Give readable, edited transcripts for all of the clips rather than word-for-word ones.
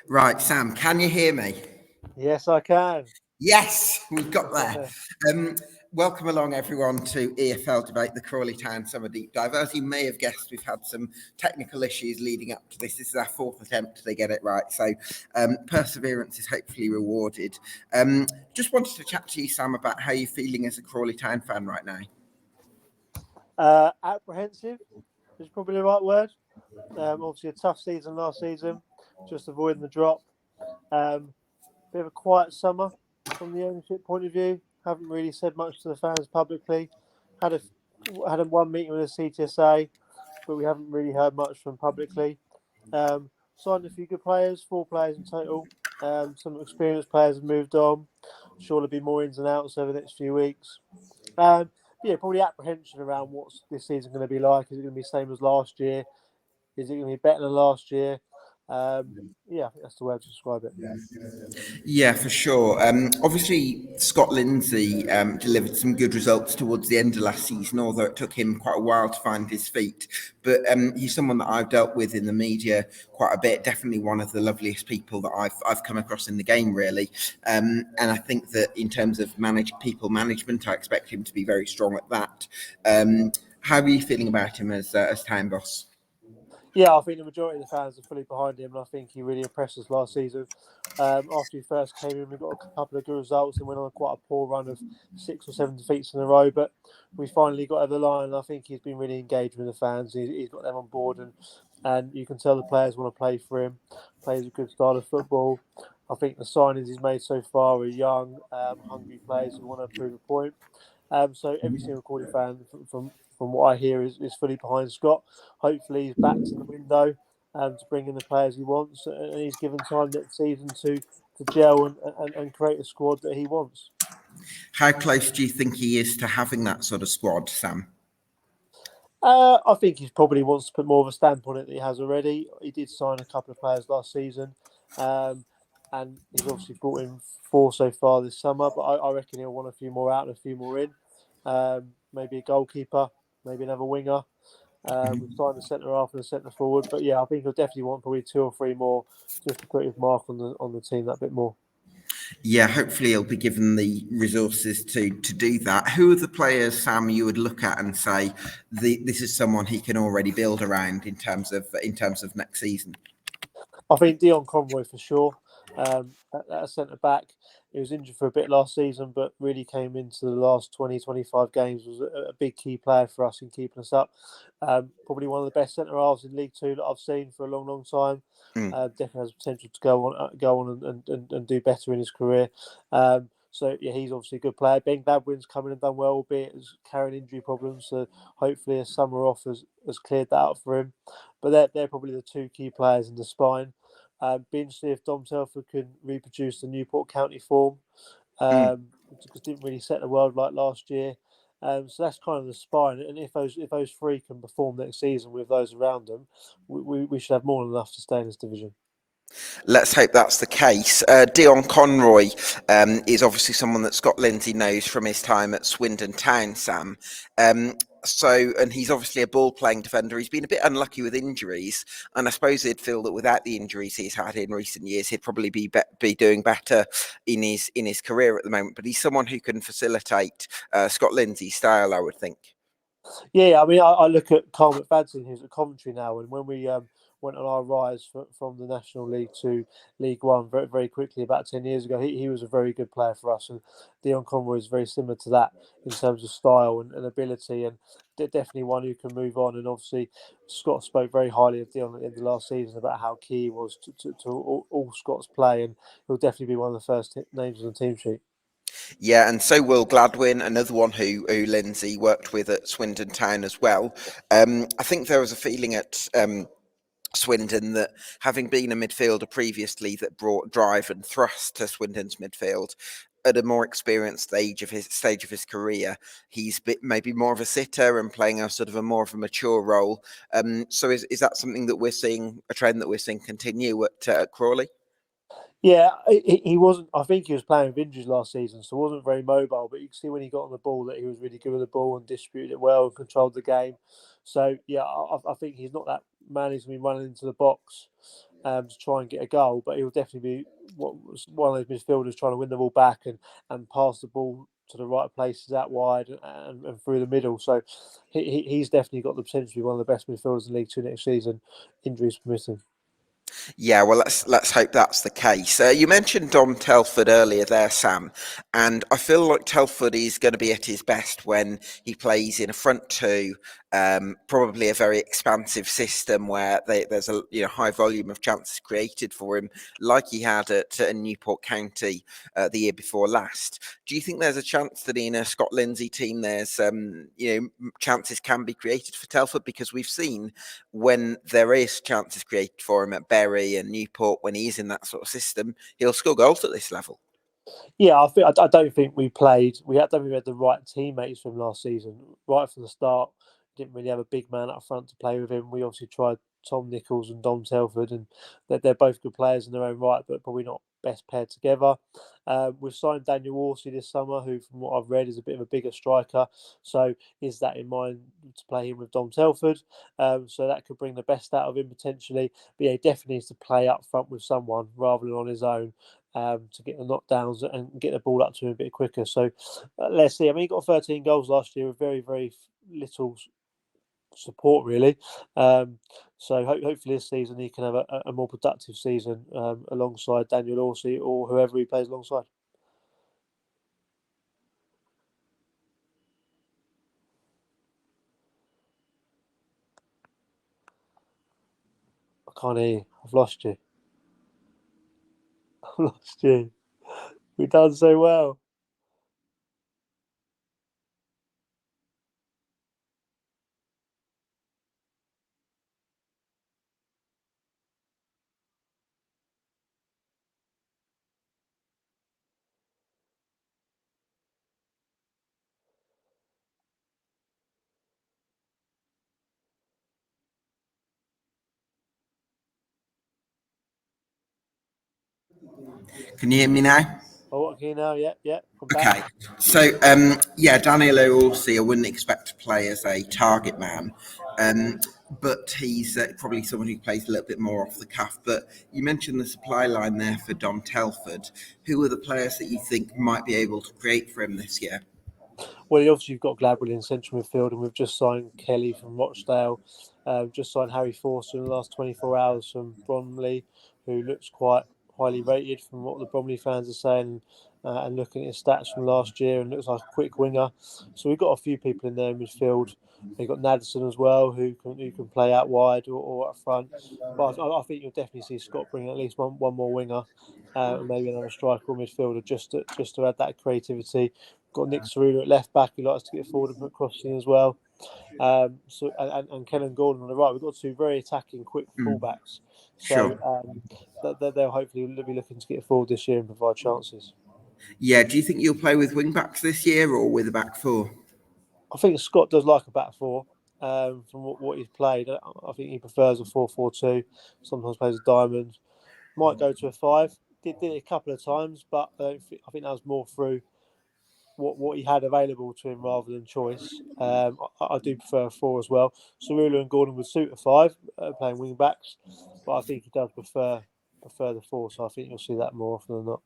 Right, Sam, can you hear me? Yes, I can. Yes, we've got there. Welcome along, everyone, to EFL Debate, the Crawley Town Summer Deep Dive. As you may have guessed, we've had some technical issues leading up to this. This is our fourth attempt to get it right, so perseverance is hopefully rewarded. Just wanted to chat to you, Sam, about how you're feeling as a Crawley Town fan right now. Apprehensive is probably the right word. Obviously, a tough season last season, just avoiding the drop. Bit of a quiet summer from the ownership point of view. Haven't really said much to the fans publicly. Had a one meeting with the CTSA, but we haven't really heard much from publicly. Signed a few good players, 4 players in total. Some experienced players have moved on. Sure, there'll be more ins and outs over the next few weeks. Probably apprehension around what's this season going to be like. Is it going to be the same as last year? Is it going to be better than last year? I think that's the way to describe it. Yeah, for sure. Obviously, Scott Lindsey delivered some good results towards the end of last season, although it took him quite a while to find his feet. But he's someone that I've dealt with in the media quite a bit. Definitely one of the loveliest people that I've come across in the game, really. And I think that in terms of people management, I expect him to be very strong at that. How are you feeling about him as town boss? Yeah, I think the majority of the fans are fully behind him, and I think he really impressed us last season. After he first came in, we got a couple of good results and went on quite a poor run of 6 or 7 defeats in a row. But we finally got over the line, and I think he's been really engaged with the fans. He's got them on board, and you can tell the players want to play for him. Plays a good style of football. I think the signings he's made so far are young, hungry players who want to prove a point. So every single Crawley fan, from what I hear, is fully behind Scott. Hopefully, he's back to the window to bring in the players he wants, and he's given time next season to gel and create a squad that he wants. How close do you think he is to having that sort of squad, Sam? I think he probably wants to put more of a stamp on it than he has already. He did sign a couple of players last season, and he's obviously brought in 4 so far this summer. But I reckon he'll want a few more out and a few more in. Maybe a goalkeeper, maybe another winger. We've signed a centre half and a centre forward. But yeah, I think he'll definitely want probably 2 or 3 more just to put his mark on the team that bit more. Yeah, hopefully he'll be given the resources to do that. Who are the players, Sam, you would look at and say this is someone he can already build around in terms of next season? I think Dion Conroy for sure. At centre back, he was injured for a bit last season, but really came into the last 20, 25 games, was a big key player for us in keeping us up. Probably one of the best centre halves in League Two that I've seen for a long, long time. Definitely has potential to go on and do better in his career. So yeah, he's obviously a good player. Ben Gladwin's come in and done well, albeit he's carrying injury problems. So hopefully a summer off has cleared that out for him. But they're probably the 2 key players in the spine. Be interested if Dom Telford can reproduce the Newport County form, because didn't really set the world like last year. So that's kind of the spine. And if those 3 can perform next season with those around them, we should have more than enough to stay in this division. Let's hope that's the case. Dion Conroy is obviously someone that Scott Lindsey knows from his time at Swindon Town, Sam. And he's obviously a ball-playing defender. He's been a bit unlucky with injuries, and I suppose he'd feel that without the injuries he's had in recent years, he'd probably be doing better in his career at the moment. But he's someone who can facilitate Scott Lindsey's style, I would think. Yeah, I mean, I look at Carl McFadden, who's at Coventry now, and when we went on our rise from the National League to League One very, very quickly about 10 years ago, he was a very good player for us, and Dion Conroy is very similar to that in terms of style and ability, and definitely one who can move on. And obviously, Scott spoke very highly of Dion in the last season about how key he was to all Scott's play, and he'll definitely be one of the first names on the team sheet. Yeah, and so will Gladwin, another one who Lindsey worked with at Swindon Town as well. I think there was a feeling at Swindon that, having been a midfielder previously that brought drive and thrust to Swindon's midfield, at a more experienced stage of his career, he's maybe more of a sitter and playing a sort of more of a mature role. So is that something that we're seeing, a trend that we're seeing continue at Crawley? Yeah, he wasn't. I think he was playing with injuries last season, so wasn't very mobile. But you can see when he got on the ball that he was really good with the ball and distributed it well and controlled the game. So yeah, I think he's not that man who's going to be running into the box to try and get a goal, but he'll definitely be one of those midfielders trying to win the ball back and pass the ball to the right places out wide and through the middle. So he's definitely got the potential to be one of the best midfielders in League Two next season, injuries permitting. Yeah, well, let's hope that's the case. You mentioned Dom Telford earlier there, Sam, and I feel like Telford is going to be at his best when he plays in a front two, probably a very expansive system where there's a high volume of chances created for him, like he had at Newport County the year before last. Do you think there's a chance that in a Scott Lindsey team there's chances can be created for Telford? Because we've seen when there is chances created for him at Bury and Newport, when he's in that sort of system, he'll score goals at this level. Yeah, I don't think we played. We had the right teammates from last season. Right from the start, didn't really have a big man up front to play with him. We obviously tried Tom Nichols and Dom Telford, and they're both good players in their own right, but probably not best paired together. We've signed Daniel Horsey this summer, who, from what I've read, is a bit of a bigger striker. So is that in mind to play him with Dom Telford? So that could bring the best out of him potentially. But yeah, he definitely needs to play up front with someone rather than on his own. To get the knockdowns and get the ball up to him a bit quicker. So let's see. I mean, he got 13 goals last year with very, very little support, really. So hopefully this season he can have a more productive season alongside Daniel Horsey or whoever he plays alongside. I can't hear you. I've lost you. I've lost you. We've done so well. Can you hear me now? Oh, okay, now, yeah, I'm back. Okay, so Daniel Horsey, I wouldn't expect to play as a target man, but he's probably someone who plays a little bit more off the cuff. But you mentioned the supply line there for Dom Telford. Who are the players that you think might be able to create for him this year? Well, obviously you've got Gladwell in central midfield, and we've just signed Kelly from Rochdale. Just signed Harry Forster in the last 24 hours from Bromley, who looks quite highly rated from what the Bromley fans are saying, and looking at his stats from last year, and looks like a quick winger. So we've got a few people in there in midfield. We've got Nadison as well, who can play out wide or up front. But I think you'll definitely see Scott bring at least one more winger, and maybe another striker or midfielder just to add that creativity. Got Nick Cerullo at left back, who likes to get forward and put crossing as well. So and Kellen Gordon on the right. We've got two very attacking, quick fullbacks. So Sure. they'll hopefully be looking to get forward this year and provide chances. Yeah, do you think you'll play with wing backs this year or with a back four? I think Scott does like a back four. From what he's played, I think he prefers a 4-4-2. Sometimes plays a diamond. Might go to a 5. Did it a couple of times, but I think that was more through what he had available to him rather than choice. I do prefer a 4 as well. Cerullo and Gordon would suit a 5, playing wing backs, but I think he does prefer the 4. So I think you'll see that more often than not.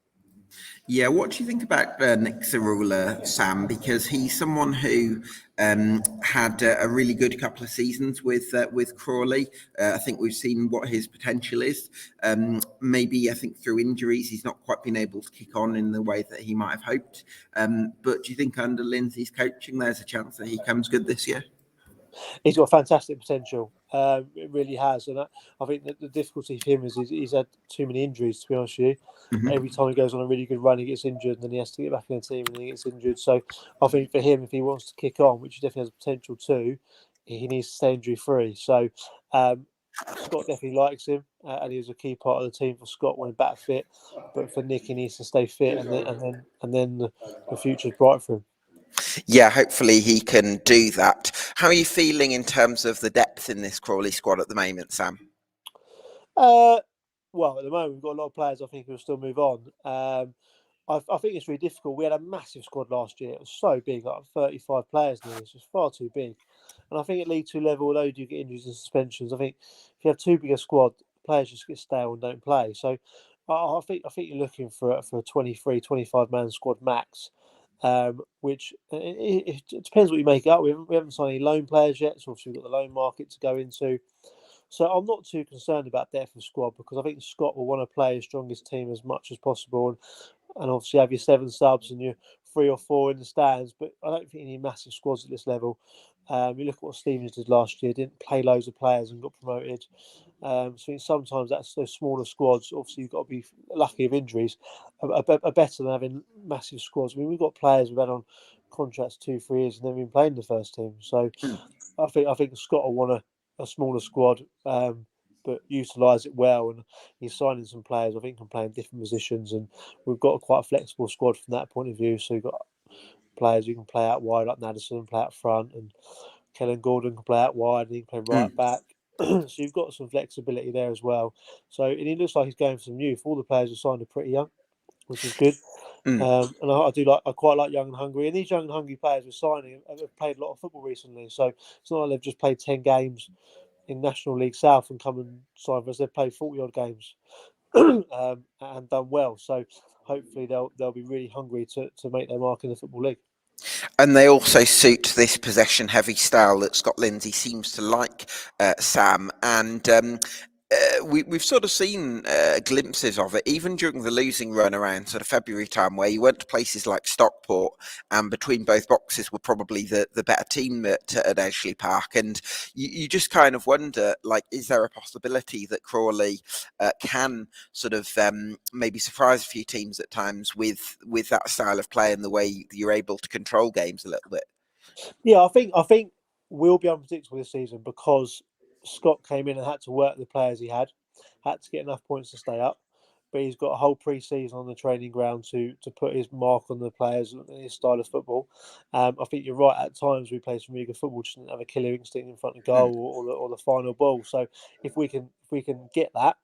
Yeah, what do you think about Nick Cerullo, Sam? Because he's someone who had a really good couple of seasons with Crawley. I think we've seen what his potential is. Maybe I think through injuries he's not quite been able to kick on in the way that he might have hoped. But do you think under Lindsay's coaching there's a chance that he comes good this year? He's got fantastic potential. It really has, and I think that the difficulty for him is he's had too many injuries. To be honest with you, every time he goes on a really good run, he gets injured, and then he has to get back in the team, and then he gets injured. So I think for him, if he wants to kick on, which he definitely has potential to, he needs to stay injury free. So Scott definitely likes him, and he was a key part of the team for Scott when back fit. But for Nick, he needs to stay fit, and then the future's bright for him. Yeah, hopefully he can do that. How are you feeling in terms of the depth in this Crawley squad at the moment, Sam? Well, at the moment we've got a lot of players I think who will still move on. I think it's really difficult. We had a massive squad last year. It was so big, like 35 players nearly. It's just far too big. And I think at League Two level, although you do get injuries and suspensions, I think if you have too big a squad, players just get stale and don't play. So I think you're looking for a 23, 25 man squad max. Which it depends what you make up. We haven't signed any loan players yet, so obviously we've got the loan market to go into. So I'm not too concerned about depth of squad because I think Scott will want to play his strongest team as much as possible, and obviously have your 7 subs and your 3 or 4 in the stands. But I don't think you need massive squads at this level. You look at what Stevens did last year; didn't play loads of players and got promoted. So I think sometimes that's those smaller squads. Obviously, you've got to be lucky of injuries. Are better than having massive squads. I mean, we've got players who've had on contracts 2-3 years and never been playing in the first team. So I think Scott will want a smaller squad, but utilise it well. And he's signing some players I think can play in different positions, and we've got quite a flexible squad from that point of view. So you've got players who can play out wide like Naderson and play out front, and Kellen Gordon can play out wide and he can play right back. So you've got some flexibility there as well. So and it looks like he's going for some youth. All the players who signed are pretty young, which is good. And I quite like young and hungry. And these young and hungry players we're signing have played a lot of football recently. So it's not like they've just played 10 games in National League South and come and sign for us. They've played 40 odd games and done well. So hopefully they'll be really hungry to make their mark in the Football League. And they also suit this possession-heavy style that Scott Lindsey seems to like, Sam. And we've sort of seen glimpses of it, even during the losing run around sort of February time, where you went to places like Stockport, and between both boxes were probably the better team at Edgeley Park. And you just kind of wonder, like, is there a possibility that Crawley can sort of maybe surprise a few teams at times with that style of play and the way you're able to control games a little bit? Yeah, I think we'll be unpredictable this season because Scott came in and had to work the players he had to get enough points to stay up. But he's got a whole pre-season on the training ground to put his mark on the players and his style of football. I think you're right. At times we played some really good football, just didn't have a killer instinct in front of goal or the final ball. So if we can get that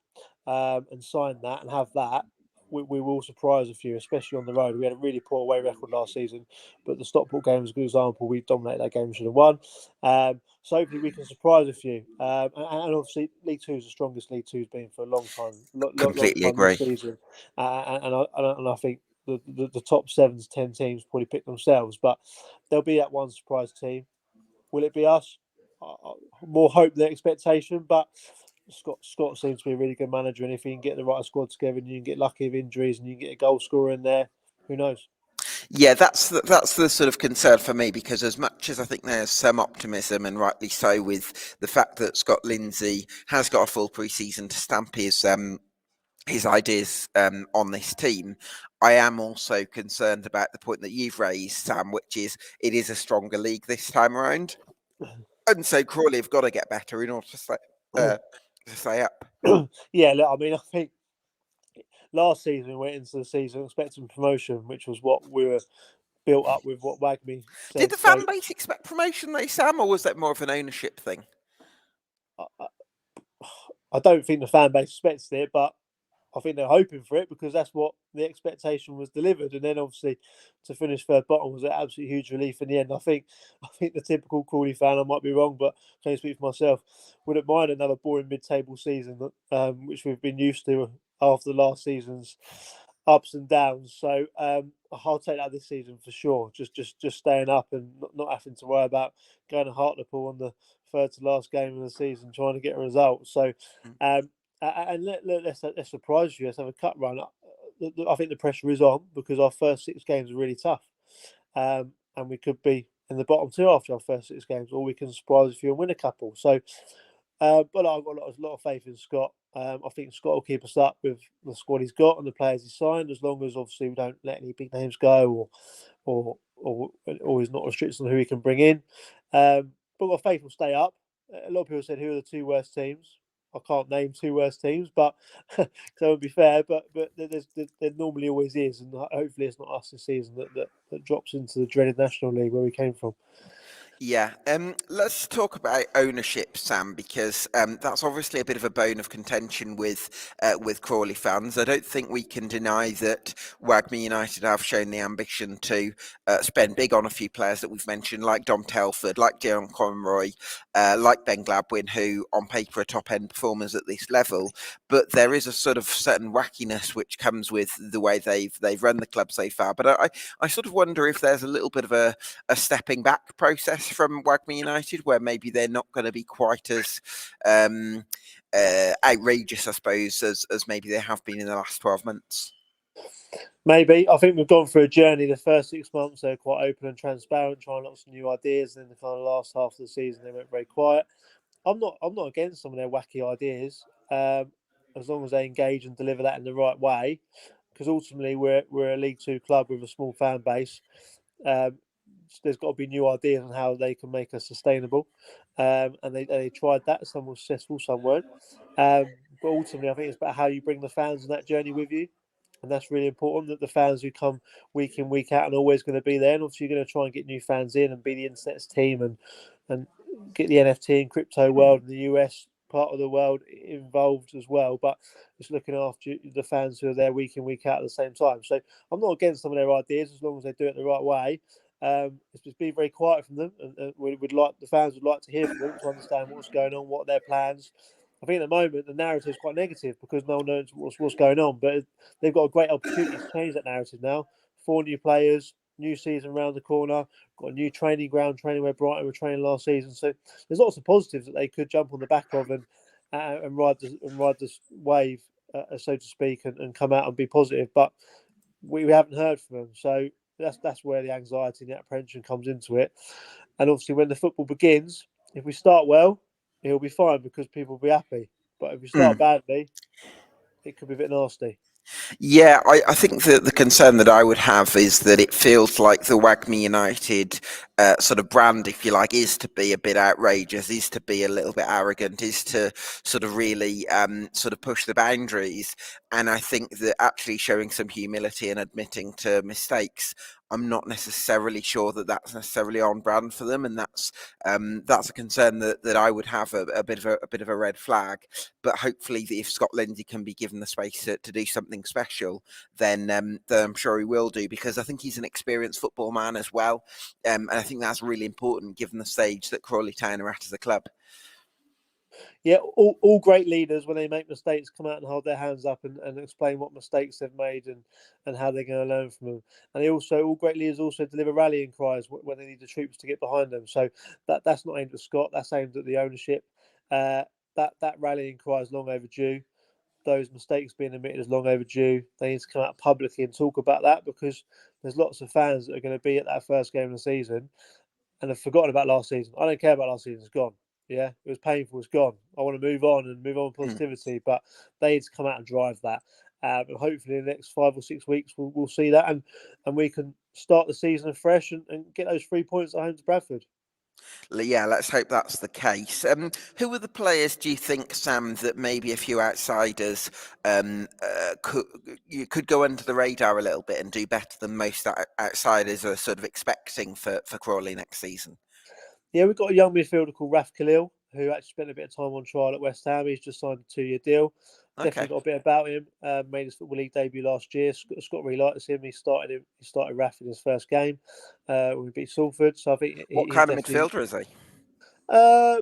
and sign that and have that, we will surprise a few, especially on the road. We had a really poor away record last season, but the Stockport game was a good example. We dominated that game, should have won. So hopefully we can surprise a few. And obviously League Two is the strongest League Two's been for a long time, long Completely time this agree. season. And I think the top 7 to 10 teams probably pick themselves, but there'll be that one surprise team. Will it be us? More hope than expectation, but Scott seems to be a really good manager, and if he can get the right squad together and you can get lucky with injuries and you can get a goal scorer in there, who knows? Yeah, that's the sort of concern for me, because as much as I think there's some optimism, and rightly so, with the fact that Scott Lindsey has got a full pre-season to stamp his ideas on this team, I am also concerned about the point that you've raised, Sam, which is it is a stronger league this time around, and so Crawley have got to get better in order to stay up. Yeah, look, I mean, I think last season we went into the season expecting promotion, which was what we were built up with, what Wagme Did said. the So fan base expect promotion, though, Sam, or was that more of an ownership thing? I don't think the fan base expects it, but I think they're hoping for it because that's what the expectation was delivered. And then obviously to finish third bottom was an absolutely huge relief in the end. I think the typical Crawley fan, I might be wrong, but I can only speak for myself, wouldn't mind another boring mid-table season, which we've been used to after last season's ups and downs. So I'll take that this season for sure. Just staying up and not having to worry about going to Hartlepool on the third to last game of the season trying to get a result. So and let's surprise you. Let's have a cut run. I think the pressure is on because our first 6 games are really tough, and we could be in the bottom 2 after our first 6 games, or we can surprise a few and win a couple. So, but I've got a lot of faith in Scott. I think Scott will keep us up with the squad he's got and the players he's signed, as long as obviously we don't let any big names go, or he's not restricted on who he can bring in. But my faith will stay up. A lot of people said, who are the 2 worst teams? I can't name 2 worst teams, but that would be fair. But there normally always is, and hopefully it's not us this season that drops into the dreaded National League where we came from. Yeah, let's talk about ownership, Sam, because that's obviously a bit of a bone of contention with Crawley fans. I don't think we can deny that Wagme United have shown the ambition to spend big on a few players that we've mentioned, like Dom Telford, like Dion Conroy, like Ben Gladwin, who on paper are top end performers at this level. But there is a sort of certain wackiness which comes with the way they've run the club so far. But I sort of wonder if there's a little bit of a stepping back process from Wagme United, where maybe they're not going to be quite as outrageous, I suppose, as maybe they have been in the last 12 months. Maybe. I think we've gone through a journey. The first 6 months, they're quite open and transparent, trying lots of new ideas. And then the kind of last half of the season, they went very quiet. I'm not against some of their wacky ideas, as long as they engage and deliver that in the right way. Because ultimately, we're a League Two club with a small fan base. Um, there's got to be new ideas on how they can make us sustainable, and they tried that. Some were successful, some weren't. But ultimately, I think it's about how you bring the fans on that journey with you, and that's really important. That the fans who come week in week out are always going to be there, and obviously you're going to try and get new fans in and be the internet's team and get the NFT and crypto world and the US part of the world involved as well. But it's looking after the fans who are there week in week out at the same time. So I'm not against some of their ideas as long as they do it the right way. It's just been very quiet from them, and we'd like the fans would like to hear from them to understand what's going on, what are their plans. I think at the moment the narrative is quite negative because no one knows what's going on. But they've got a great opportunity to change that narrative now. 4 new players, new season round the corner, got a new training ground, training where Brighton were training last season. So there's lots of positives that they could jump on the back of and ride this wave, so to speak, and come out and be positive. But we haven't heard from them, so that's where the anxiety and the apprehension comes into it. And obviously, when the football begins, if we start well, it'll be fine because people will be happy. But if we start Mm. badly, it could be a bit nasty. Yeah, I think that the concern that I would have is that it feels like the Wagme United sort of brand, if you like, is to be a bit outrageous, is to be a little bit arrogant, is to sort of really sort of push the boundaries. And I think that actually showing some humility and admitting to mistakes, I'm not necessarily sure that that's necessarily on brand for them, and that's a concern that I would have a bit of a red flag. But hopefully, if Scott Lindsey can be given the space to do something special, then I'm sure he will do, because I think he's an experienced football man as well, and I think that's really important given the stage that Crawley Town are at as a club. Yeah, all great leaders, when they make mistakes, come out and hold their hands up and explain what mistakes they've made and how they're going to learn from them. And all great leaders also deliver rallying cries when they need the troops to get behind them. So that's not aimed at Scott, that's aimed at the ownership. That rallying cry is long overdue. Those mistakes being admitted is long overdue. They need to come out publicly and talk about that, because there's lots of fans that are going to be at that first game of the season and have forgotten about last season. I don't care about last season. It's gone. Yeah, it was painful. It's gone. I want to move on with Mm. positivity, but they need to come out and drive that. And hopefully, in the next 5 or 6 weeks, we'll see that, and we can start the season afresh and get those 3 points at home to Bradford. Yeah, let's hope that's the case. Who are the players, do you think, Sam, that maybe a few outsiders could go under the radar a little bit and do better than most outsiders are sort of expecting for Crawley next season? Yeah, we've got a young midfielder called Raf Khalil, who actually spent a bit of time on trial at West Ham. He's just signed a 2-year deal. Definitely Okay. got a bit about him. Made his Football League debut last year. Scott really likes him. He started Raf in his first game when we beat Salford. So I think What he's kind of definitely midfielder is he?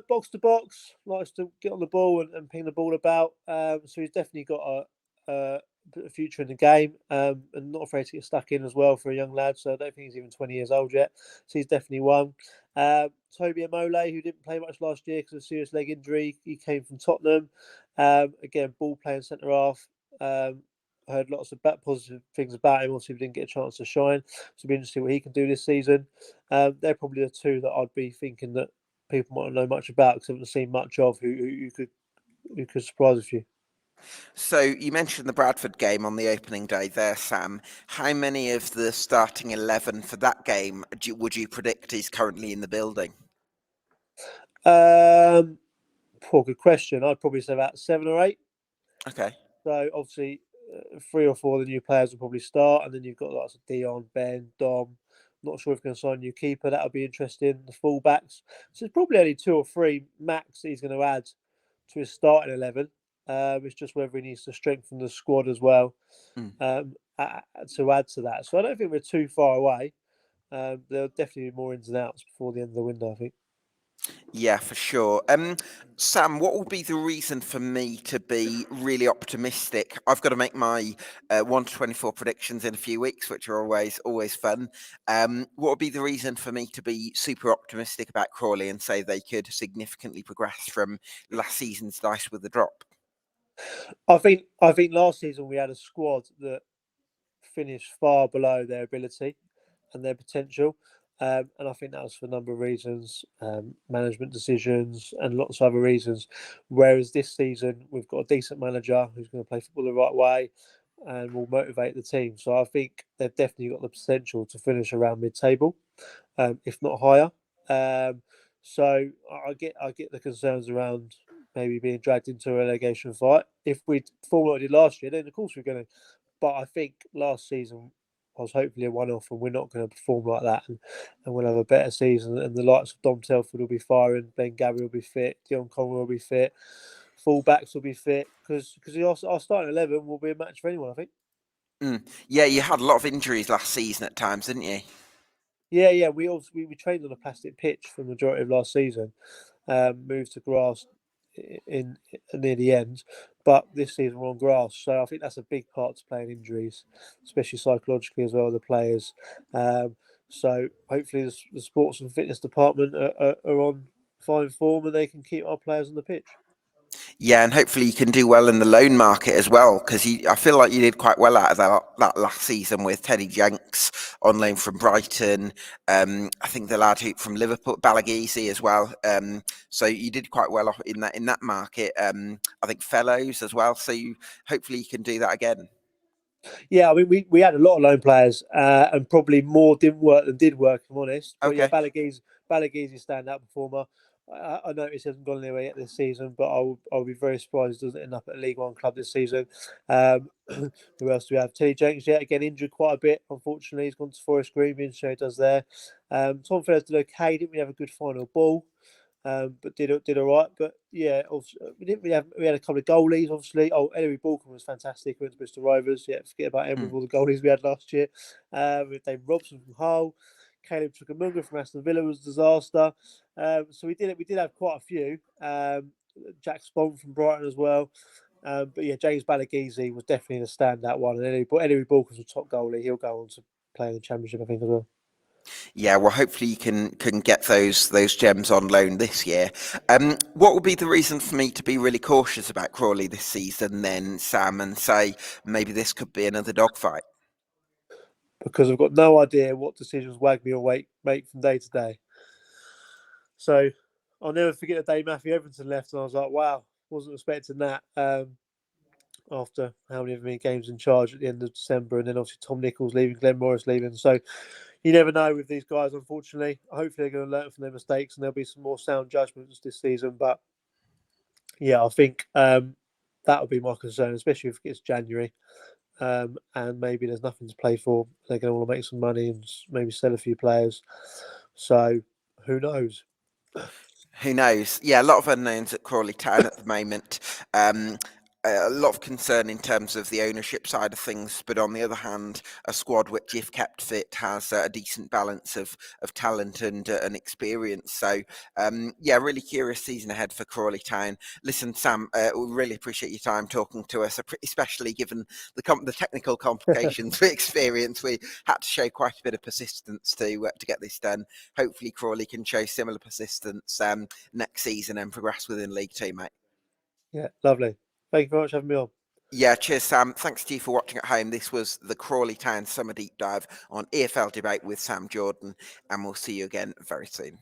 box to box. Likes to get on the ball and ping the ball about. So he's definitely got a future in the game, and not afraid to get stuck in as well for a young lad. So I don't think he's even 20 years old yet. So he's definitely one. Toby Amole, who didn't play much last year because of a serious leg injury, he came from Tottenham. Again, ball playing centre half. Heard lots of positive things about him. Obviously, we didn't get a chance to shine. So it'll be interesting what he can do this season. They're probably the two that I'd be thinking that people might not know much about because I haven't seen much of who could surprise a few. So you mentioned the Bradford game on the opening day there, Sam. How many of the starting 11 for that game would you predict is currently in the building? Poor good question. I'd probably say about 7 or 8. Okay. So obviously, 3 or 4 of the new players will probably start, and then you've got lots of Dion, Ben, Dom, Not sure if we're going to sign a new keeper. That'll be interesting. The fullbacks. So it's probably only 2 or 3 max that he's going to add to his starting 11. It's just whether he needs to strengthen the squad as well Mm. to add to that. So I don't think we're too far away. There'll definitely be more ins and outs before the end of the window, I think. Yeah, for sure. Sam, what will be the reason for me to be really optimistic? I've got to make my 1 to 24 predictions in a few weeks, which are always fun. What would be the reason for me to be super optimistic about Crawley and say they could significantly progress from last season's dice with the drop? I think last season we had a squad that finished far below their ability and their potential. And I think that was for a number of reasons, management decisions and lots of other reasons. Whereas this season, we've got a decent manager who's going to play football the right way and will motivate the team. So I think they've definitely got the potential to finish around mid-table, if not higher. So I get the concerns around maybe being dragged into a relegation fight. If we perform like we did last year, then of course we're going to. But I think last season was hopefully a one-off, and we're not going to perform like that, and we'll have a better season. And the likes of Dom Telford will be firing, Ben Gabby will be fit, Dion Conway will be fit, full-backs will be fit, because our starting 11 will be a match for anyone, I think. Yeah, you had a lot of injuries last season at times, didn't you? Yeah. We trained on a plastic pitch for the majority of last season. Moved to grass in near the end, but this season we're on grass, so I think that's a big part to playing injuries, especially psychologically as well. The players, so hopefully the sports and fitness department are on fine form and they can keep our players on the pitch. Yeah, and hopefully you can do well in the loan market as well, because I feel like you did quite well out of that last season with Teddy Jenks on loan from Brighton. I think the lad from Liverpool, Balaghese as well. So you did quite well in that market. I think Fellows as well. So hopefully you can do that again. Yeah, I mean, we had a lot of loan players, and probably more didn't work than did work, if I'm honest. But yeah, Okay. Balaghese standout performer. I noticed he hasn't gone anywhere yet this season, but I'll be very surprised he doesn't end up at a League One club this season. Who else do we have? Teddy Jenks, yeah, again injured quite a bit. Unfortunately, he's gone to Forest Green, being sure he does there. Tom Fellows did okay. Didn't really have a good final ball. But did all right. But yeah, we didn't really have. We had a couple of goalies, obviously. Oh, Ellery Balkan was fantastic. Went to Bristol Rovers. Yeah, forget about him with all the goalies we had last year. With Dave Robson from Hull, Caleb Chukamunga from Aston Villa was a disaster. So we did have quite a few. Jack Spon from Brighton as well. But yeah, James Balaghese was definitely the standout one. And Ellery Balkan was a top goalie. He'll go on to play in the Championship, I think, as well. Yeah, well, hopefully you can get those gems on loan this year. What would be the reason for me to be really cautious about Crawley this season, then, Sam, and say maybe this could be another dogfight? Because I've got no idea what decisions Wagme will make from day to day. So I'll never forget the day Matthew Everton left, and I was like, wow, wasn't expecting that. After how many games in charge at the end of December, and then obviously Tom Nichols leaving, Glenn Morris leaving. So you never know with these guys, unfortunately. Hopefully they're going to learn from their mistakes and there'll be some more sound judgments this season. But yeah, I think that would be my concern, especially if it's January. And maybe there's nothing to play for. They're going to want to make some money and maybe sell a few players. So who knows? Who knows? Yeah, a lot of unknowns at Crawley Town at the moment. A lot of concern in terms of the ownership side of things, but on the other hand, a squad which, if kept fit, has a decent balance of talent and experience. So, yeah, really curious season ahead for Crawley Town. Listen, Sam, we really appreciate your time talking to us, especially given the technical complications we experienced. We had to show quite a bit of persistence to get this done. Hopefully, Crawley can show similar persistence next season and progress within League Two, mate. Yeah, lovely. Thank you very much for having me on. Yeah, cheers, Sam. Thanks to you for watching at home. This was the Crawley Town Summer Deep Dive on EFL Debate with Sam Jordan, and we'll see you again very soon.